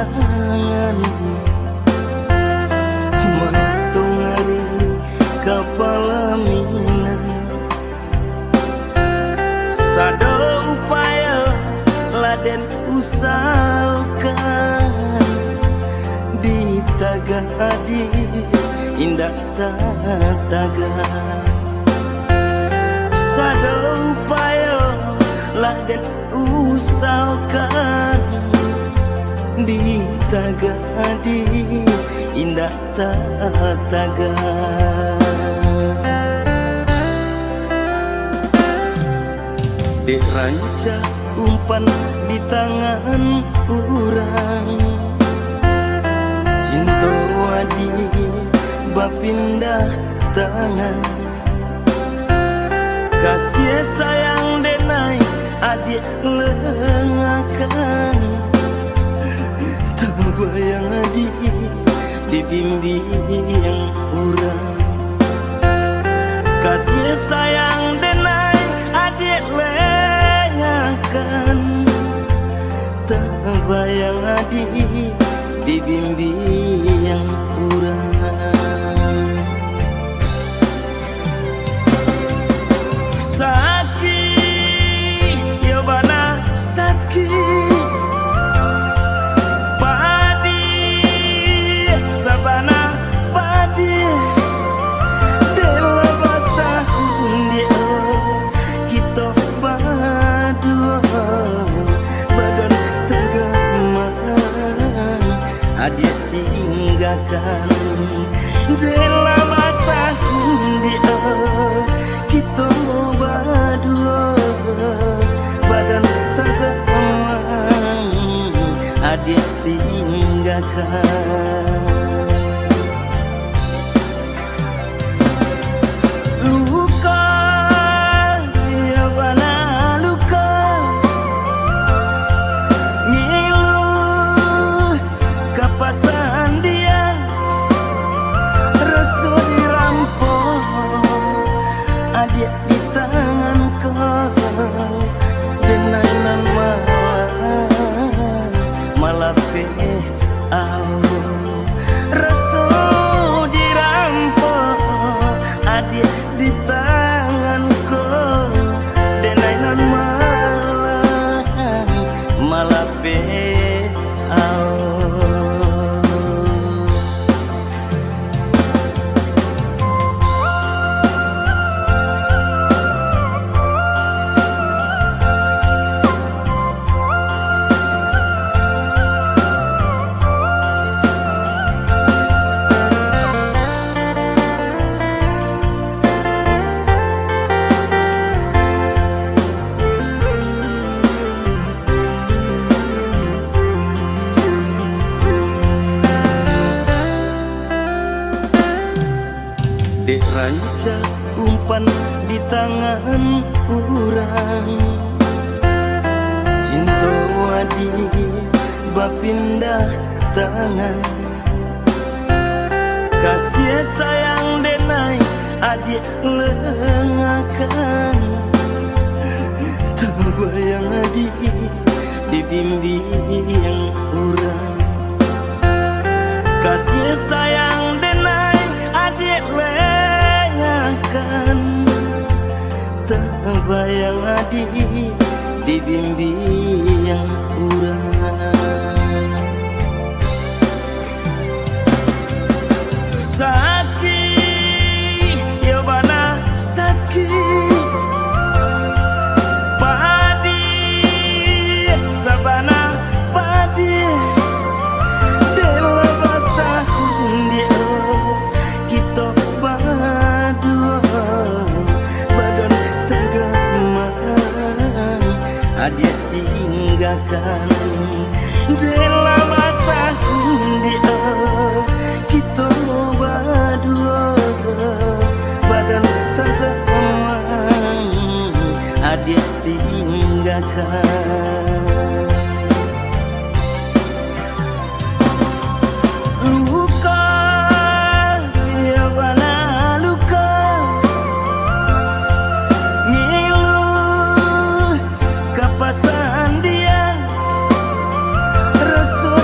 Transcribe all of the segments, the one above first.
tangan mantung hari kepala minang sado upaya laden usahakan di tagadi indah taga sado upaya laden usahakan di tagadi indah taga dek ranca umpan di tangan urang cinta wadi bapindah tangan kasih sayang denai adik lengakan terbayang adik dibimbing urang kasih sayang denai adik lengakan terbayang adik dibimbing urang sakit ya bana sakit padi sabana padi dela batahun dia kita berdua badan tenggelam adik tinggalkan dela batahun dia kita berdua badan tenggelam adik tinggalkan luka ya bana luka ngilu kapasan dia resu dirampok adik di tangan kau denainan malah resu dirampok adik di tangan kau denainan malah dek ranca umpan di tangan urang cinta wadi bapindah tangan kasih sayang denai adik lengakan terbayang adik dibimbing urang kasih sayang denai adik lengakan terbayang adik dibimbing urang sakit ya bana sakit padi sabana padi dela batahun dia kita berdua badan tenggelam adik tinggalkan dela batahun dia kita berdua badan tenggelam adik tinggalkan luka ya bana luka ngilu kapasan dia resu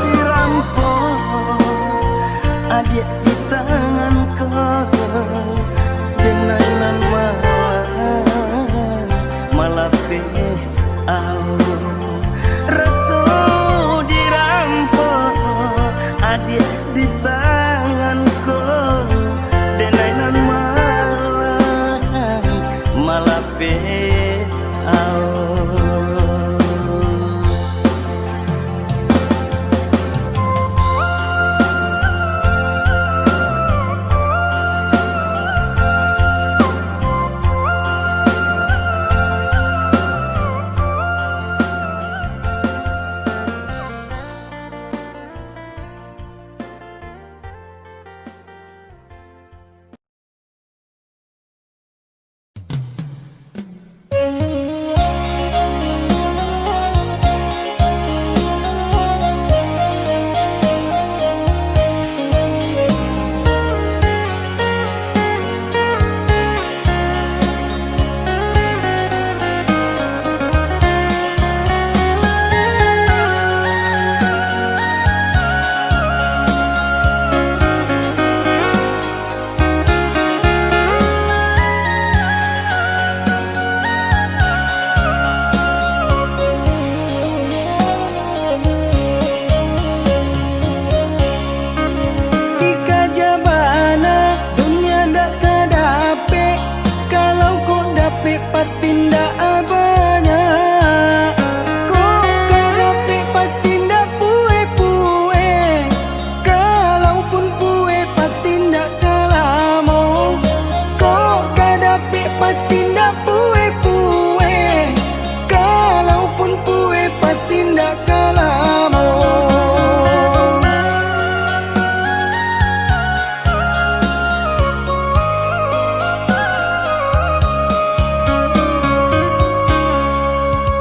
lamo.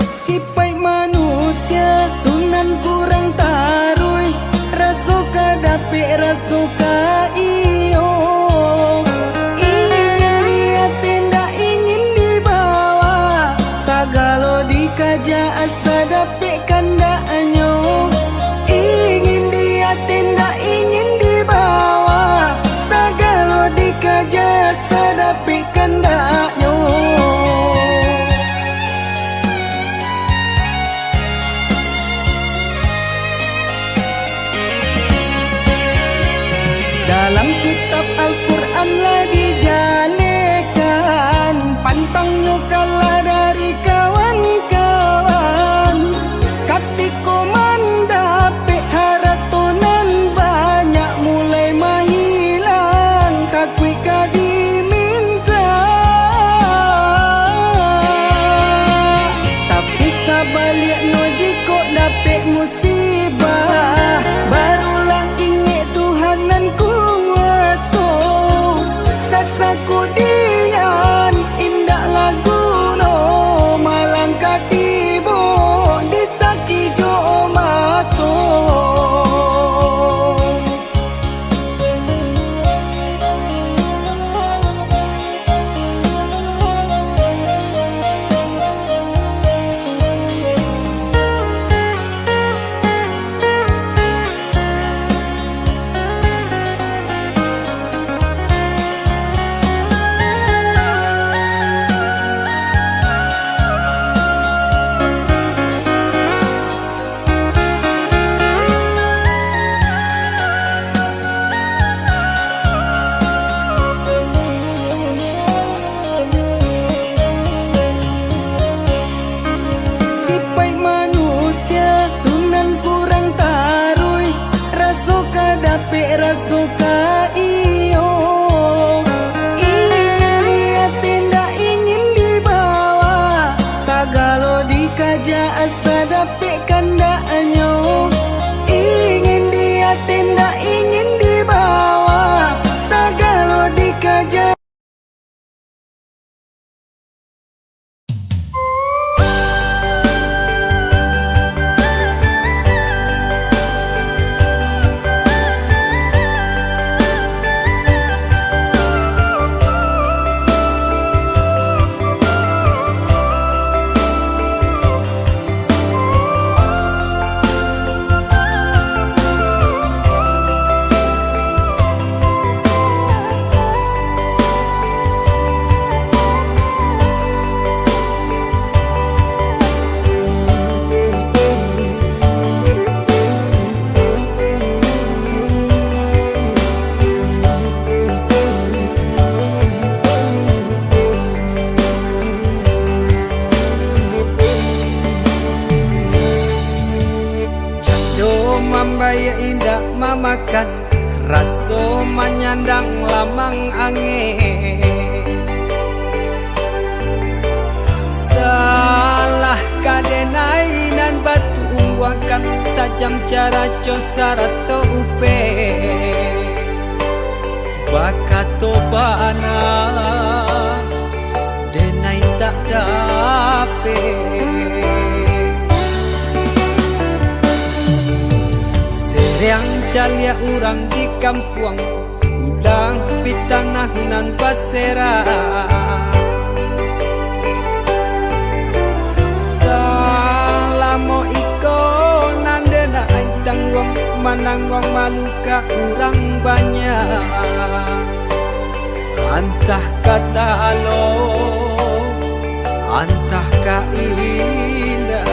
Sipai manusia tunan kurang tarui, rasuka dapik rasuka iyo. Ingin dia tindak ingin dibawa, sagalo dikaja asa dapik kandaknya. Ingin dia tindak ingin dibawa, sagalo dikaja asa dapik kandaknya. Dalam kitab Al-Quran lah dijalekan, pantangnya kalah dari kawan-kawan. Katiko mandapik haratonan banyak mulai mahilang, kakui kadiminta. Tapi sabaliknya jika dapik musibah, barulah ingat Tuhanan kuasa. Sasaku dian indak lagu no, malang katibo disaki jo mato. Sipai manusia tunan kurang tarui, rasuka dapik rasuka iyo. Ingin dia tindak ingin dibawa, sagalo dikaja asa dapik kandaknya. Ingin dia tindak ingin dibawa, sagalo dikaja. Mambaya indah mamakan, raso menyandang lamang angin. Salah kadenai nan batu umbuakan, tajam cara cosarat to upe. Bakato bana denai tak dapet. Yang calia urang di kampung, ulang pitanah nan basera. Salamo iko nandena tanggong, mananggong maluka urang banyak. Antah kata alo, antah ka indah.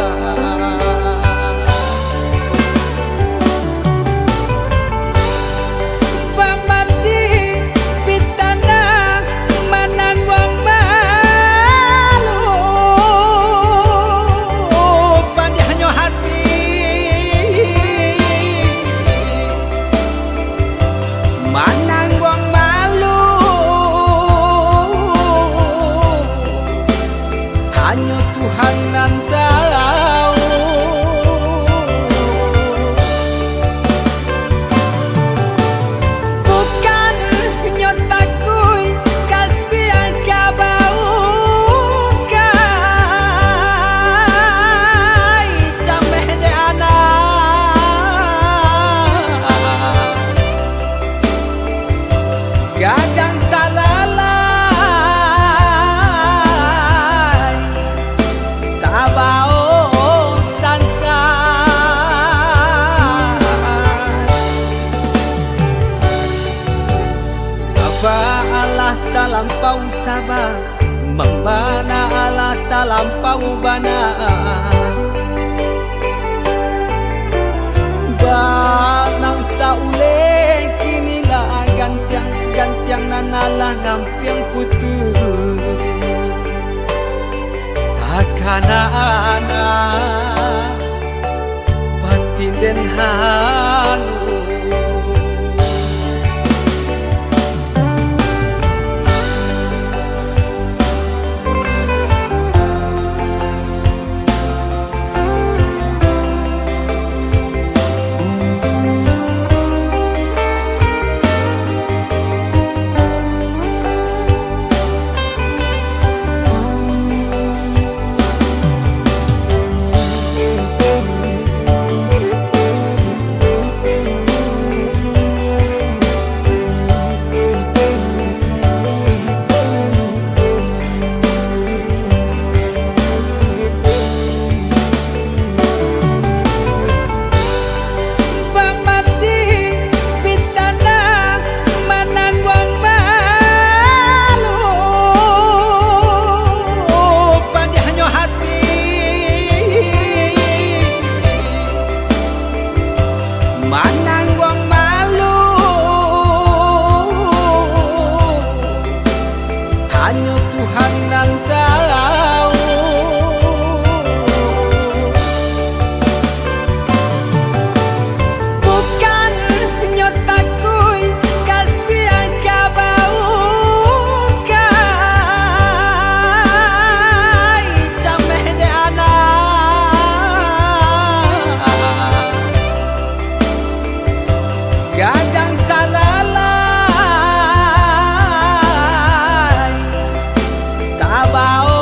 Hanya Tuhan nanti talampau sabar, membana Allah talampau bana. Banang saule kinilah gantiang nanalah ngampiang putus. Takana anak batin den hangu. Hanya Tuhan yang tahu. Bukan nyotakui kasih angka bau kai cameh de anak gadang talala tabao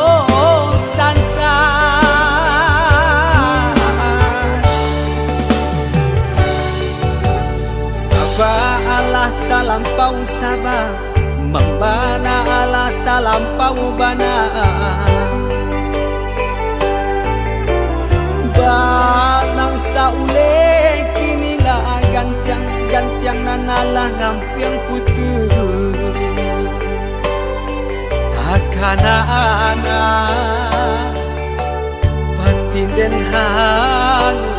sansa. Sabar Allah talampau sabar, membana Allah talampau bana. Banang saule kinilah gantiang nanalah ngampiang putus. Takana anak batin den hangu.